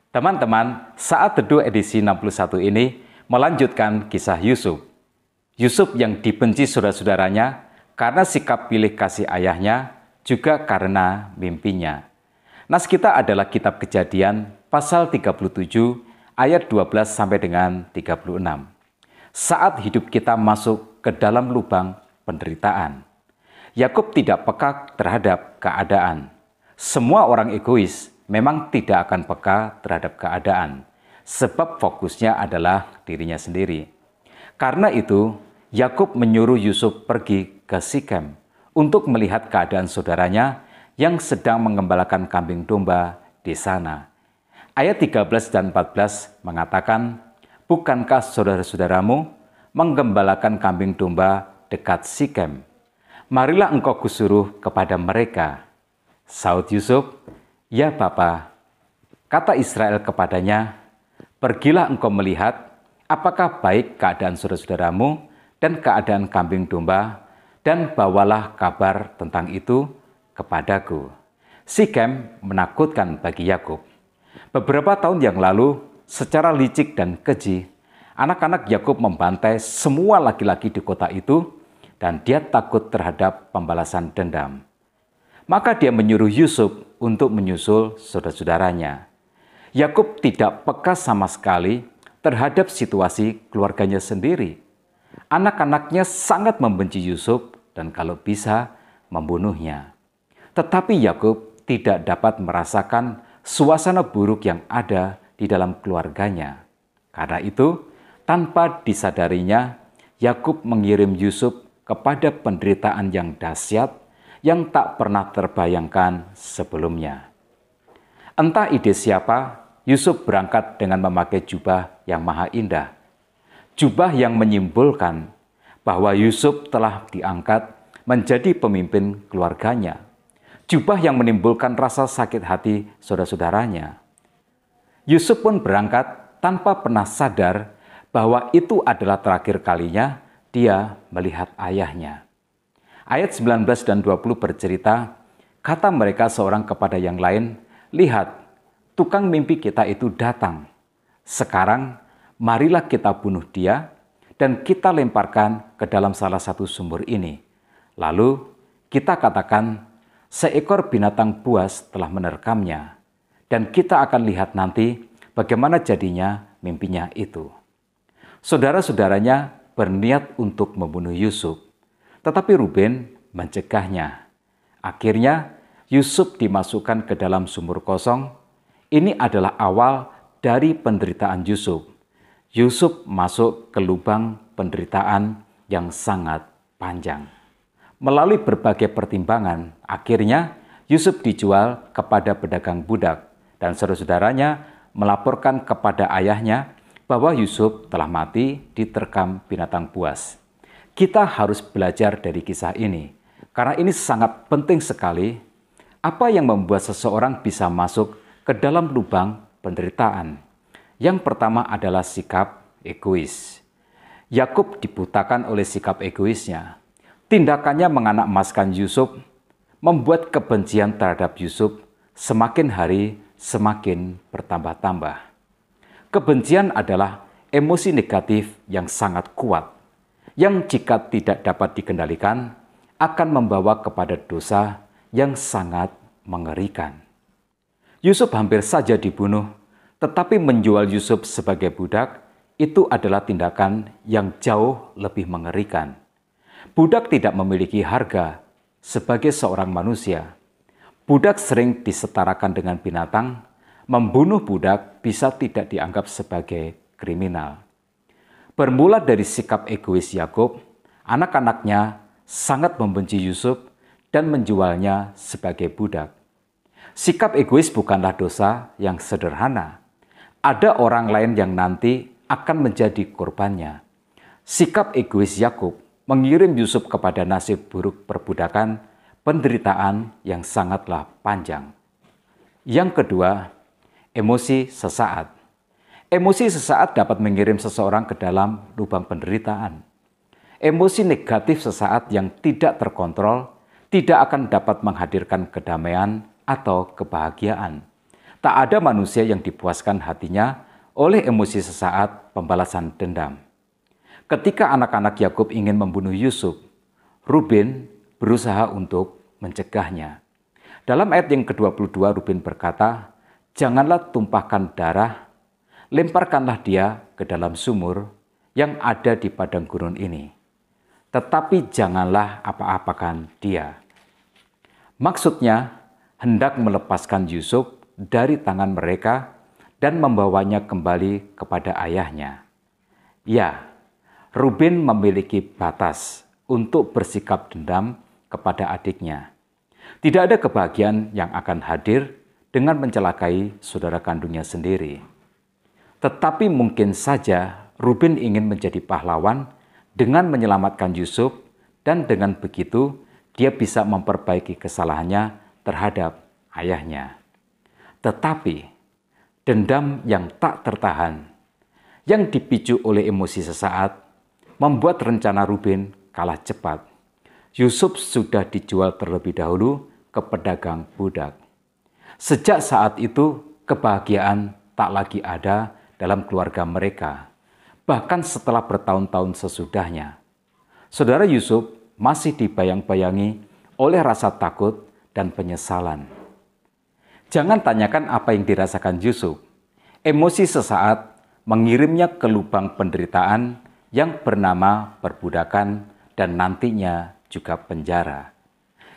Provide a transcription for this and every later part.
Teman-teman, saat teduh edisi 61 ini melanjutkan kisah Yusuf. Yusuf yang dibenci saudara-saudaranya karena sikap pilih kasih ayahnya, juga karena mimpinya. Nas kita adalah kitab Kejadian pasal 37 ayat 12 sampai dengan 36. Saat hidup kita masuk ke dalam lubang penderitaan, Yakub tidak peka terhadap keadaan. Semua orang egois memang tidak akan peka terhadap keadaan, sebab fokusnya adalah dirinya sendiri. Karena itu, Yakub menyuruh Yusuf pergi ke Sikem untuk melihat keadaan saudaranya yang sedang mengembalakan kambing domba di sana. Ayat 13 dan 14 mengatakan, "Bukankah saudara-saudaramu menggembalakan kambing domba dekat Sikem? Marilah engkau kusuruh kepada mereka." Saud Yusuf, "Ya Bapa." Kata Israel kepadanya, "Pergilah engkau melihat apakah baik keadaan saudara-saudaramu dan keadaan kambing domba, dan bawalah kabar tentang itu kepadaku." Sikem menakutkan bagi Yakub. Beberapa tahun yang lalu, secara licik dan keji, anak-anak Yakub membantai semua laki-laki di kota itu, dan dia takut terhadap pembalasan dendam. Maka dia menyuruh Yusuf untuk menyusul saudara-saudaranya. Yakub tidak peka sama sekali terhadap situasi keluarganya sendiri. Anak-anaknya sangat membenci Yusuf dan kalau bisa membunuhnya. Tetapi Yakub tidak dapat merasakan suasana buruk yang ada di dalam keluarganya. Karena itu, tanpa disadarinya, Yakub mengirim Yusuf kepada penderitaan yang dahsyat yang tak pernah terbayangkan sebelumnya. Entah ide siapa, Yusuf berangkat dengan memakai jubah yang maha indah. Jubah yang menyimbolkan bahwa Yusuf telah diangkat menjadi pemimpin keluarganya. Jubah yang menimbulkan rasa sakit hati saudara-saudaranya. Yusuf pun berangkat tanpa pernah sadar bahwa itu adalah terakhir kalinya dia melihat ayahnya. Ayat 19 dan 20 bercerita, kata mereka seorang kepada yang lain, "Lihat, tukang mimpi kita itu datang. Sekarang, marilah kita bunuh dia dan kita lemparkan ke dalam salah satu sumur ini. Lalu, kita katakan, seekor binatang buas telah menerkamnya, dan kita akan lihat nanti bagaimana jadinya mimpinya itu." Saudara-saudaranya berniat untuk membunuh Yusuf, tetapi Ruben mencegahnya. Akhirnya Yusuf dimasukkan ke dalam sumur kosong. Ini adalah awal dari penderitaan Yusuf. Yusuf masuk ke lubang penderitaan yang sangat panjang. Melalui berbagai pertimbangan, akhirnya Yusuf dijual kepada pedagang budak dan saudara-saudaranya melaporkan kepada ayahnya bahwa Yusuf telah mati diterkam binatang buas. Kita harus belajar dari kisah ini, karena ini sangat penting sekali. Apa yang membuat seseorang bisa masuk ke dalam lubang penderitaan? Yang pertama adalah sikap egois. Yakub dibutakan oleh sikap egoisnya. Tindakannya menganak-emaskan Yusuf, membuat kebencian terhadap Yusuf semakin hari semakin bertambah-tambah. Kebencian adalah emosi negatif yang sangat kuat, yang jika tidak dapat dikendalikan akan membawa kepada dosa yang sangat mengerikan. Yusuf hampir saja dibunuh, tetapi menjual Yusuf sebagai budak itu adalah tindakan yang jauh lebih mengerikan. Budak tidak memiliki harga sebagai seorang manusia. Budak sering disetarakan dengan binatang. Membunuh budak bisa tidak dianggap sebagai kriminal. Bermula dari sikap egois Yakub, anak-anaknya sangat membenci Yusuf dan menjualnya sebagai budak. Sikap egois bukanlah dosa yang sederhana. Ada orang lain yang nanti akan menjadi korbannya. Sikap egois Yakub mengirim Yusuf kepada nasib buruk perbudakan, penderitaan yang sangatlah panjang. Yang kedua, emosi sesaat. Emosi sesaat dapat mengirim seseorang ke dalam lubang penderitaan. Emosi negatif sesaat yang tidak terkontrol tidak akan dapat menghadirkan kedamaian atau kebahagiaan. Tak ada manusia yang dipuaskan hatinya oleh emosi sesaat pembalasan dendam. Ketika anak-anak Yakub ingin membunuh Yusuf, Ruben berusaha untuk mencegahnya. Dalam ayat yang ke-22 Ruben berkata, "Janganlah tumpahkan darah, lemparkanlah dia ke dalam sumur yang ada di padang gurun ini. Tetapi janganlah apa-apakan dia." Maksudnya, hendak melepaskan Yusuf dari tangan mereka dan membawanya kembali kepada ayahnya. Ya, Ruben memiliki batas untuk bersikap dendam kepada adiknya. Tidak ada kebahagiaan yang akan hadir dengan mencelakai saudara kandungnya sendiri. Tetapi mungkin saja Ruben ingin menjadi pahlawan dengan menyelamatkan Yusuf, dan dengan begitu dia bisa memperbaiki kesalahannya terhadap ayahnya. Tetapi dendam yang tak tertahan, yang dipicu oleh emosi sesaat, membuat rencana Ruben kalah cepat. Yusuf sudah dijual terlebih dahulu ke pedagang budak. Sejak saat itu, kebahagiaan tak lagi ada dalam keluarga mereka, bahkan setelah bertahun-tahun sesudahnya. Saudara Yusuf masih dibayang-bayangi oleh rasa takut dan penyesalan. Jangan tanyakan apa yang dirasakan Yusuf. Emosi sesaat mengirimnya ke lubang penderitaan yang bernama perbudakan dan nantinya juga penjara.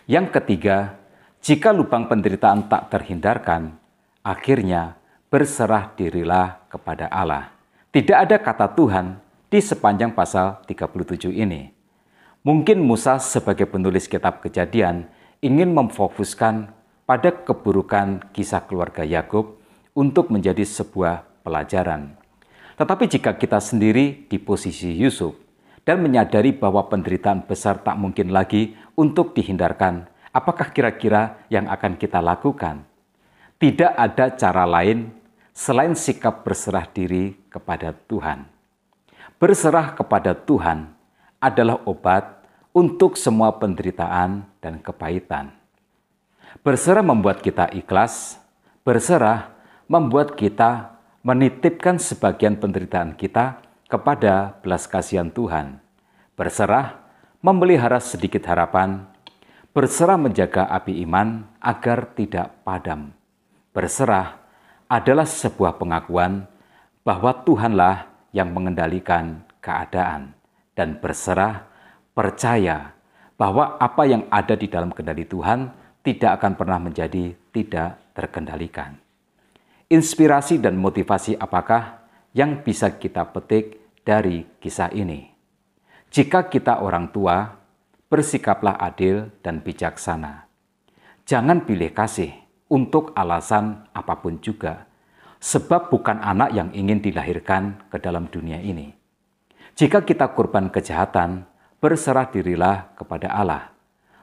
Yang ketiga, jika lubang penderitaan tak terhindarkan, akhirnya berserah dirilah kepada Allah. Tidak ada kata Tuhan di sepanjang pasal 37 ini. Mungkin Musa sebagai penulis kitab Kejadian ingin memfokuskan pada keburukan kisah keluarga Yakub untuk menjadi sebuah pelajaran. Tetapi jika kita sendiri di posisi Yusuf dan menyadari bahwa penderitaan besar tak mungkin lagi untuk dihindarkan, apakah kira-kira yang akan kita lakukan? Tidak ada cara lain selain sikap berserah diri kepada Tuhan. Berserah kepada Tuhan adalah obat untuk semua penderitaan dan kepahitan. Berserah membuat kita ikhlas, berserah membuat kita menitipkan sebagian penderitaan kita kepada belas kasihan Tuhan. Berserah memelihara sedikit harapan, berserah menjaga api iman agar tidak padam. Berserah adalah sebuah pengakuan bahwa Tuhanlah yang mengendalikan keadaan, dan berserah percaya bahwa apa yang ada di dalam kendali Tuhan tidak akan pernah menjadi tidak terkendalikan. Inspirasi dan motivasi apakah yang bisa kita petik dari kisah ini? Jika kita orang tua, bersikaplah adil dan bijaksana. Jangan pilih kasih untuk alasan apapun juga, sebab bukan anak yang ingin dilahirkan ke dalam dunia ini. Jika kita korban kejahatan, berserah dirilah kepada Allah.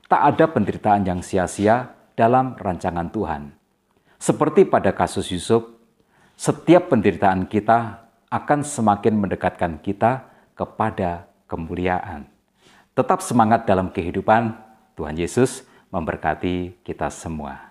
Tak ada penderitaan yang sia-sia dalam rancangan Tuhan. Seperti pada kasus Yusuf, setiap penderitaan kita akan semakin mendekatkan kita kepada kemuliaan. Tetap semangat dalam kehidupan. Tuhan Yesus memberkati kita semua.